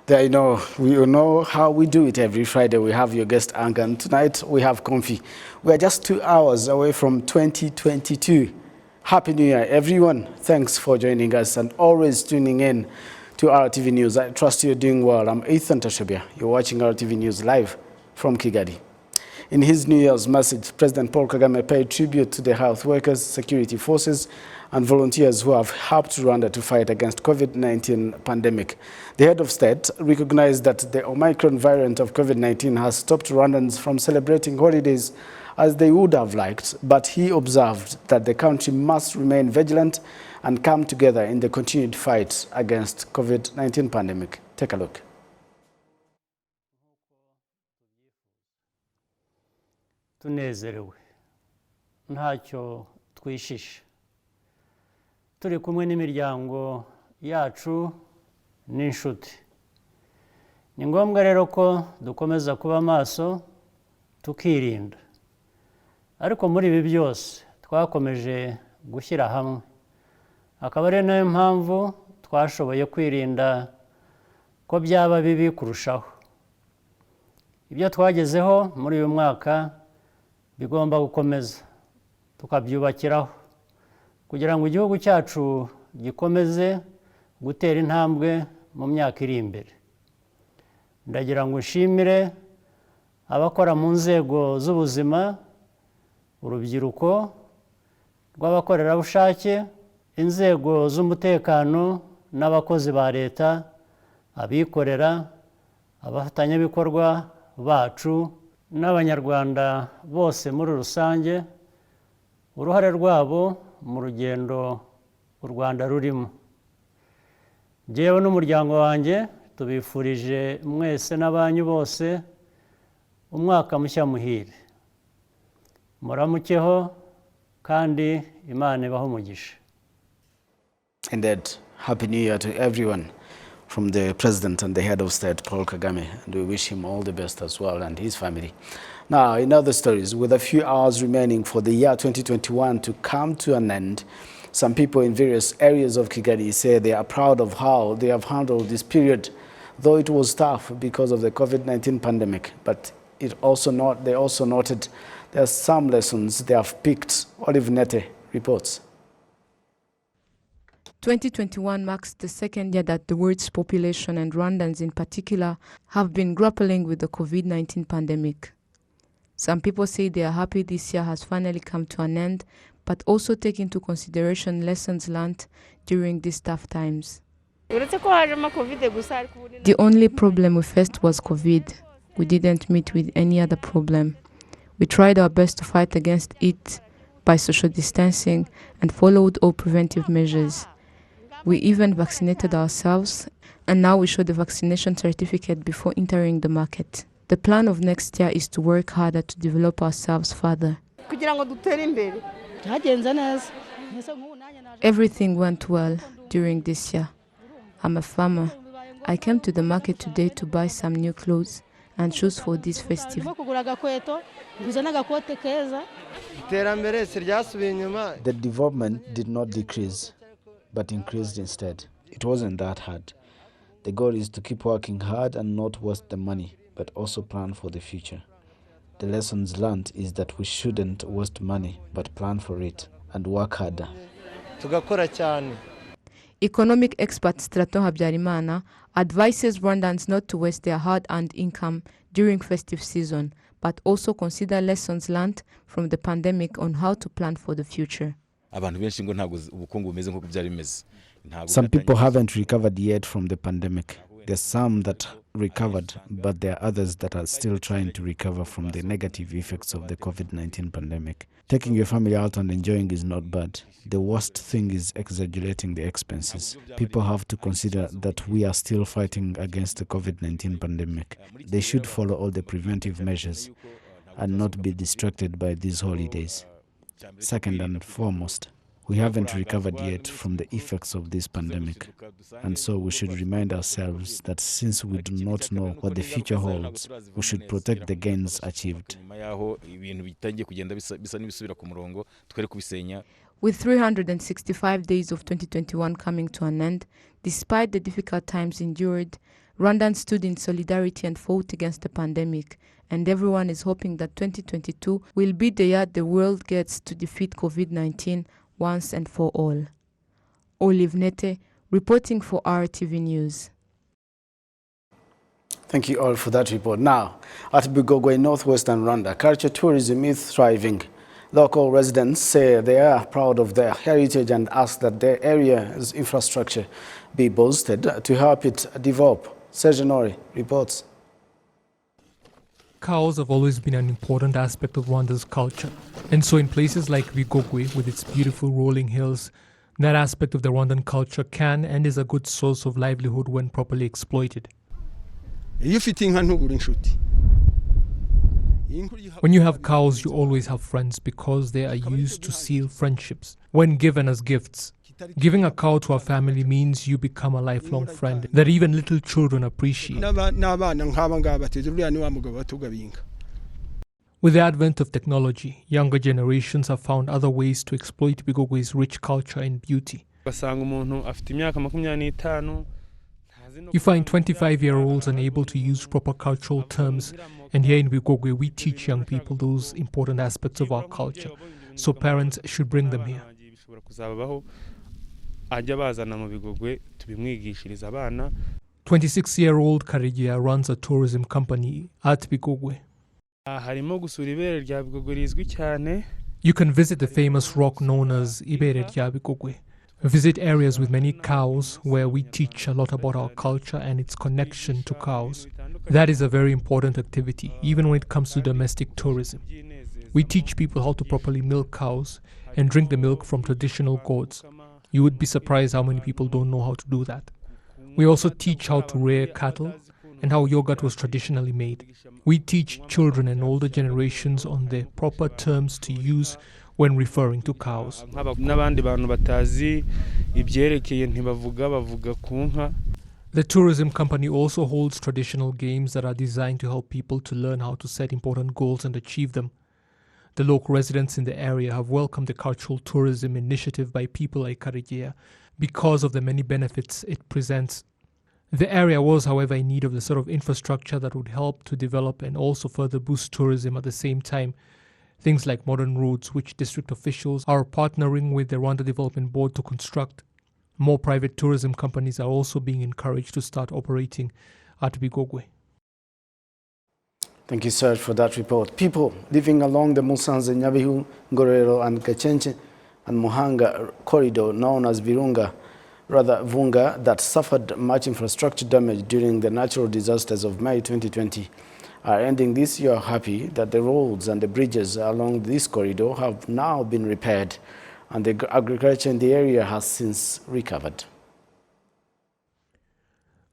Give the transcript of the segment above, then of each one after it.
There, we know how we do it every Friday. We have your guest anchor, and tonight we have Comfy. We are just 2 hours away from 2022. Happy New Year, everyone. Thanks for joining us and always tuning in to RTV News. I trust you're doing well. I'm Ethan Tashabia. You're watching RTV News live from Kigali. In his New Year's message, President Paul Kagame paid tribute to the health workers, security forces, and volunteers who have helped Rwanda to fight against COVID-19 pandemic. The head of state recognized that the Omicron variant of COVID-19 has stopped Rwandans from celebrating holidays as they would have liked, but he observed that the country must remain vigilant and come together in the continued fight against COVID-19 pandemic. Take a look. Tunezerewe ntacyo twishisha turi kumwe n'imiryango yacu n'inshuti. Ni ngombwa rero ko dukomeza kuba maso tukirinda, ariko muri ibi byose twakomeje gushyira hamwe, akaba ari nayo mpamvu twashoboye kwirinda ko byaba bibi kurushaho. Ibyo twagezeho muri uyu mwaka bigomba gukomeza tukabyubakiraho kugira ngo igihugu cyacu gikomeze gutera intambwe mu myaka iri imbere. Ndagira ngo nshimire abakora mu nzego z'ubuzima, urubyiruko rw'abakorerabushake, inzego z'umutekano n'abakozi ba leta, abikorera, abafatanyabikorwa bacu n'abanyarwanda bose muri rusange, uruhare rwabo mu rugendo u Rwanda rurimo. Njyewe n'umuryango wanjye tubifurije mwese n'abanyu bose umwaka mushya muhire. Muramukeho kandi Imana ibahe umugisha. Indeed, Happy New Year to everyone from the President and the Head of State, Paul Kagame, and we wish him all the best as well and his family. Now, in other stories, with a few hours remaining for the year 2021 to come to an end, some people in various areas of Kigali say they are proud of how they have handled this period, though it was tough because of the COVID-19 pandemic. But they also noted there are some lessons they have picked. Olive Nete reports. 2021 marks the second year that the world's population and Rwandans in particular have been grappling with the COVID-19 pandemic. Some people say they are happy this year has finally come to an end, but also take into consideration lessons learned during these tough times. The only problem we faced was COVID. We didn't meet with any other problem. We tried our best to fight against it by social distancing and followed all preventive measures. We even vaccinated ourselves, and now we show the vaccination certificate before entering the market. The plan of next year is to work harder to develop ourselves further. Everything went well during this year. I'm a farmer. I came to the market today to buy some new clothes and shoes for this festival. The development did not decrease, but increased instead. It wasn't that hard. The goal is to keep working hard and not waste the money, but also plan for the future. The lessons learned is that we shouldn't waste money, but plan for it and work harder. Economic expert Straton Habyarimana advises Rwandans not to waste their hard-earned income during festive season, but also consider lessons learned from the pandemic on how to plan for the future. Some people haven't recovered yet from the pandemic. There's some that recovered, but there are others that are still trying to recover from the negative effects of the COVID-19 pandemic. Taking your family out and enjoying is not bad. The worst thing is exaggerating the expenses. People have to consider that we are still fighting against the COVID-19 pandemic. They should follow all the preventive measures and not be distracted by these holidays. Second and foremost, we haven't recovered yet from the effects of this pandemic, and so we should remind ourselves that since we do not know what the future holds, we should protect the gains achieved. With 365 days of 2021 coming to an end, despite the difficult times endured, Rwandans stood in solidarity and fought against the pandemic, and everyone is hoping that 2022 will be the year the world gets to defeat COVID-19 once and for all. Olive Nete, reporting for RTV News. Thank you all for that report. Now, at Bigogwe, northwestern Rwanda, culture tourism is thriving. Local residents say they are proud of their heritage and ask that their area's infrastructure be boosted to help it develop. Sergenori reports. Cows have always been an important aspect of Rwanda's culture. And so in places like Bigogwe, with its beautiful rolling hills, that aspect of the Rwandan culture can and is a good source of livelihood when properly exploited. When you have cows, you always have friends because they are used to seal friendships when given as gifts. Giving a cow to a family means you become a lifelong friend that even little children appreciate. With the advent of technology, younger generations have found other ways to exploit Bigogwe's rich culture and beauty. You find 25-year-olds unable to use proper cultural terms, and here in Bigogwe we teach young people those important aspects of our culture, so parents should bring them here. 26-year-old Karegeya runs a tourism company at Bigogwe. You can visit the famous rock known as Ibere rya Bigogwe. Visit areas with many cows where we teach a lot about our culture and its connection to cows. That is a very important activity, even when it comes to domestic tourism. We teach people how to properly milk cows and drink the milk from traditional goats. You would be surprised how many people don't know how to do that. We also teach how to rear cattle and how yogurt was traditionally made. We teach children and older generations on the proper terms to use when referring to cows. The tourism company also holds traditional games that are designed to help people to learn how to set important goals and achieve them. The local residents in the area have welcomed the cultural tourism initiative by people like Karegeya because of the many benefits it presents. The area was, however, in need of the sort of infrastructure that would help to develop and also further boost tourism at the same time. Things like modern roads, which district officials are partnering with the Rwanda Development Board to construct. More private tourism companies are also being encouraged to start operating at Bigogwe. Thank you, sir, for that report. People living along the Musanze, Nyabihu, Ngororero and Gachenche and Muhanga corridor known as Vunga, that suffered much infrastructure damage during the natural disasters of May 2020, are ending this year happy that the roads and the bridges along this corridor have now been repaired and the agriculture in the area has since recovered.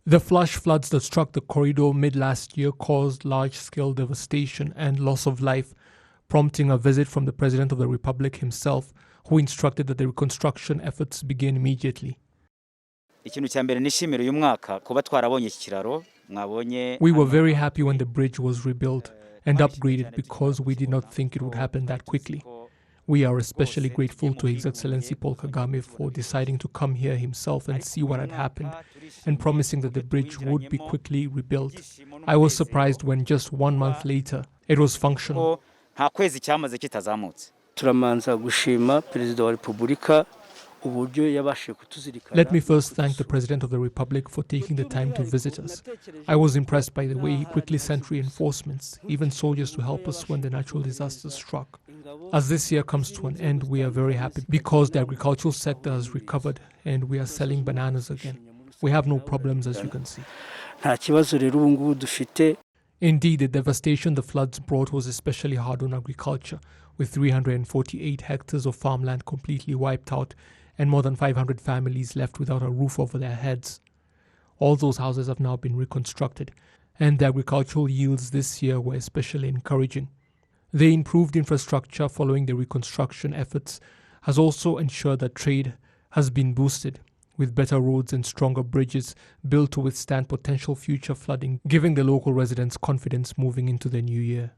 The flash floods that struck the corridor mid-last year caused large-scale devastation and loss of life, prompting a visit from the President of the Republic himself, who instructed that the reconstruction efforts begin immediately. We were very happy when the bridge was rebuilt and upgraded because we did not think it would happen that quickly. We are especially grateful to His Excellency Paul Kagame for deciding to come here himself and see what had happened and promising that the bridge would be quickly rebuilt. I was surprised when just 1 month later it was functional. Let me first thank the President of the Republic for taking the time to visit us. I was impressed by the way he quickly sent reinforcements, even soldiers to help us when the natural disasters struck. As this year comes to an end, we are very happy because the agricultural sector has recovered and we are selling bananas again. We have no problems, as you can see. Indeed, the devastation the floods brought was especially hard on agriculture, with 348 hectares of farmland completely wiped out and more than 500 families left without a roof over their heads. All those houses have now been reconstructed, and the agricultural yields this year were especially encouraging. The improved infrastructure following the reconstruction efforts has also ensured that trade has been boosted, with better roads and stronger bridges built to withstand potential future flooding, giving the local residents confidence moving into the new year.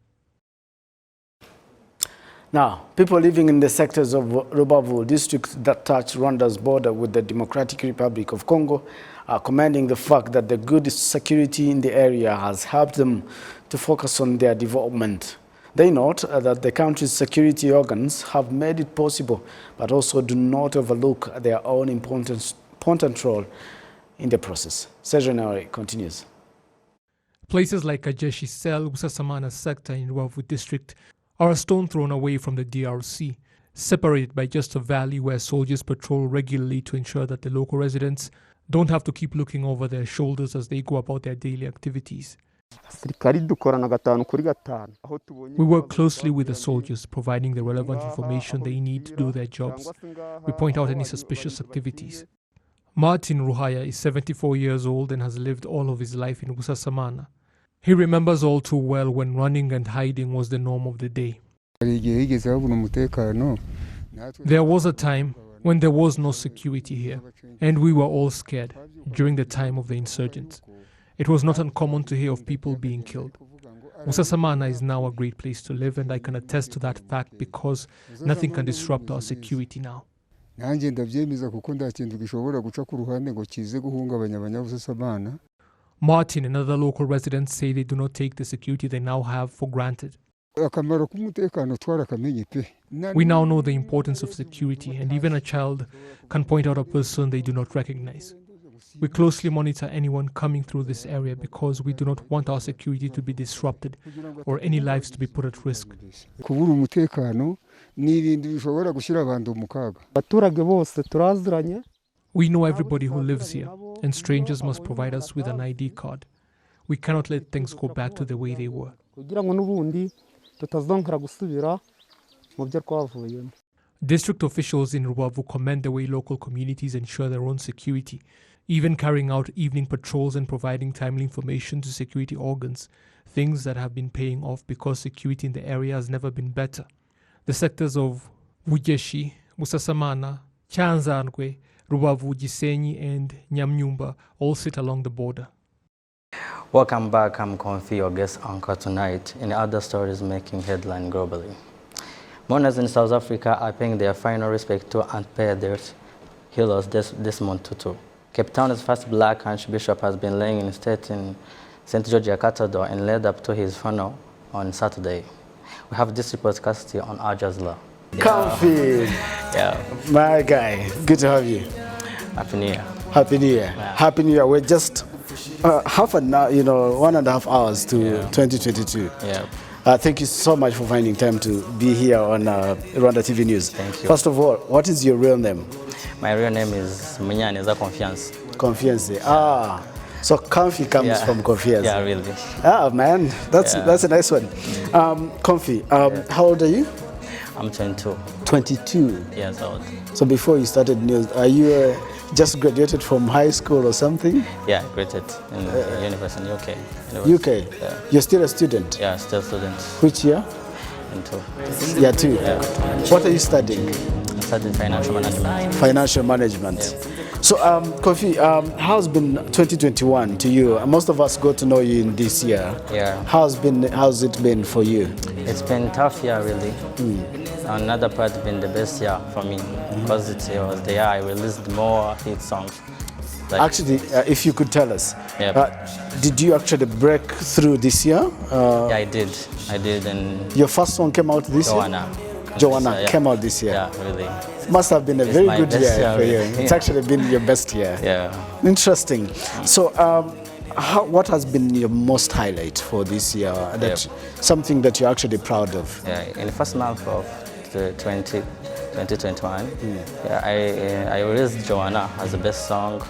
Now, people living in the sectors of Rubavu district that touch Rwanda's border with the Democratic Republic of Congo commending the fact that the good security in the area has helped them to focus on their development. They note that the country's security organs have made it possible, but also do not overlook their own important role in the process. Sejonari continues. Places like Kajeshi Cell, Busasamana sector in Rubavu district are a stone thrown away from the DRC, separated by just a valley where soldiers patrol regularly to ensure that the local residents don't have to keep looking over their shoulders as they go about their daily activities. We work closely with the soldiers, providing the relevant information they need to do their jobs. We point out any suspicious activities. Martin Ruhaya is 74 years old and has lived all of his life in Busasamana. He remembers all too well when running and hiding was the norm of the day. There was a time when there was no security here, and we were all scared during the time of the insurgents. It was not uncommon to hear of people being killed. Busasamana is now a great place to live, and I can attest to that fact because nothing can disrupt our security now. Martin and other local residents say they do not take the security they now have for granted. We now know the importance of security, and even a child can point out a person they do not recognize. We closely monitor anyone coming through this area because we do not want our security to be disrupted or any lives to be put at risk. We know everybody who lives here, and strangers must provide us with an ID card. We cannot let things go back to the way they were. District officials in Rubavu commend the way local communities ensure their own security, even carrying out evening patrols and providing timely information to security organs, things that have been paying off because security in the area has never been better. The sectors of Vujeshi, Busasamana, Chanzarwe, Rubavu, Gisenyi and Nyamnyumba all sit along the border. Welcome back, I'm Konfi, your guest anchor tonight in other stories making headline globally. Mourners in South Africa are paying their final respect to unpaid their heroes Desmond Tutu. Cape Town's first black archbishop has been laying in state in St. Georgia Cathedral and led up to his funeral on Saturday. We have this report's custody on Al Jazeera. Comfy. Yeah. My guy, good to have you. Happy New Year. Happy New Year. Yeah. Happy New Year. We're just half an hour, 1.5 hours to 2022. Yeah. Thank you so much for finding time to be here on RwandaTV News. Thank you. First of all, what is your real name? My real name is Munyaneza Confiance. Confiance. Ah, so Comfy comes from Confiance. Yeah, really. Ah, man, that's a nice one. Comfy, how old are you? I'm 22. 22 years old. So before you started news, are you just graduated from high school or something? Yeah, graduated in university in UK. UK? Yeah. You're still a student? Yeah, still a student. Which year? In 2. Year 2? Yeah. What are you studying? I'm studying financial management. Financial management. Yeah. So, Kofi, how's been 2021 to you? Most of us got to know you in this year. Yeah. How's it been for you? It's been a tough year, really. Another part been the best year for me because it was the year I released more hit songs. Actually, if you could tell us, did you actually break through this year? Yeah, I did. And your first song came out this year? Joanna came out this year. Yeah, really. Must have been a very good year for you. Really. It's actually been your best year. Yeah. Interesting. So, what has been your most highlight for this year? Something that you're actually proud of? Yeah, in the first month of 2021, I released Joanna as the best song,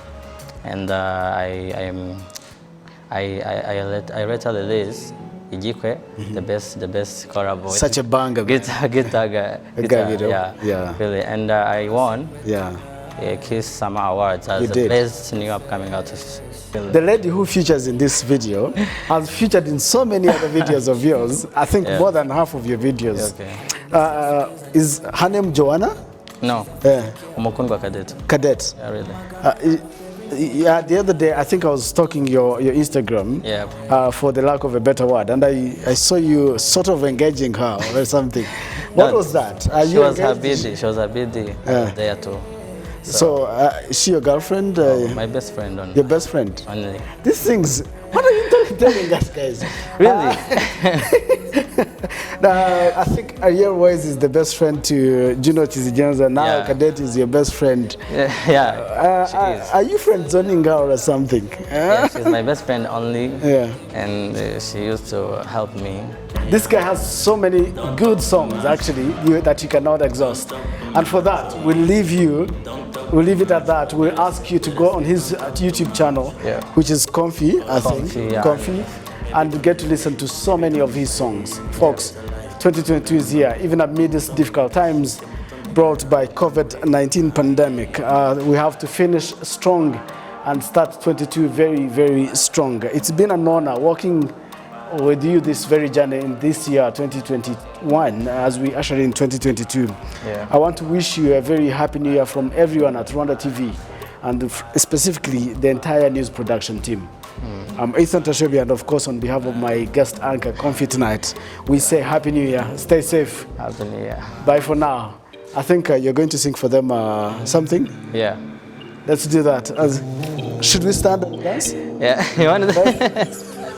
and I later released Ijikwe, the best collab voice. Such a banger. Guitar, yeah, really. And I won Kiss Summer Awards as the best new upcoming artist. Really. The lady who features in this video has featured in so many other videos of yours. I think more than half of your videos. Okay. Is her name Joanna? No. Umukundwa Cadet. Cadet. Yeah, really. The other day, I think I was stalking your Instagram for the lack of a better word, and I saw you sort of engaging her or something. What was that? She was her busy. She was a busy there too. So, is she your girlfriend? My best friend only. Your best friend? Only. These things, what are you telling us, guys? Really? I think Ariel Wise is the best friend to Juno Chizigenza. Now Yeah. Cadet is your best friend. Yeah, she is. Are you friend zoning her or something? Yeah, she's my best friend only. Yeah. And she used to help me. This guy has so many good songs, actually, that you cannot exhaust. And for that, we'll leave it at that. We'll ask you to go on his YouTube channel, which is Comfy, I think. Yeah. Comfy, and get to listen to so many of his songs. Folks, 2022 is here, even amid these difficult times brought by COVID-19 pandemic. We have to finish strong and start 22 very, very strong. It's been an honor working with you this very journey in this year 2021 as we usher in 2022. I want to wish you a very happy new year from everyone at RwandaTV and specifically the entire news production team. I'm Ethan Tashobi, and of course on behalf of my guest anchor Comfy tonight, we say happy new year, stay safe. Happy New Year. Bye for now. I think you're going to sing for them something? Yeah. Let's do that. Should we stand and dance? Yeah, you want to?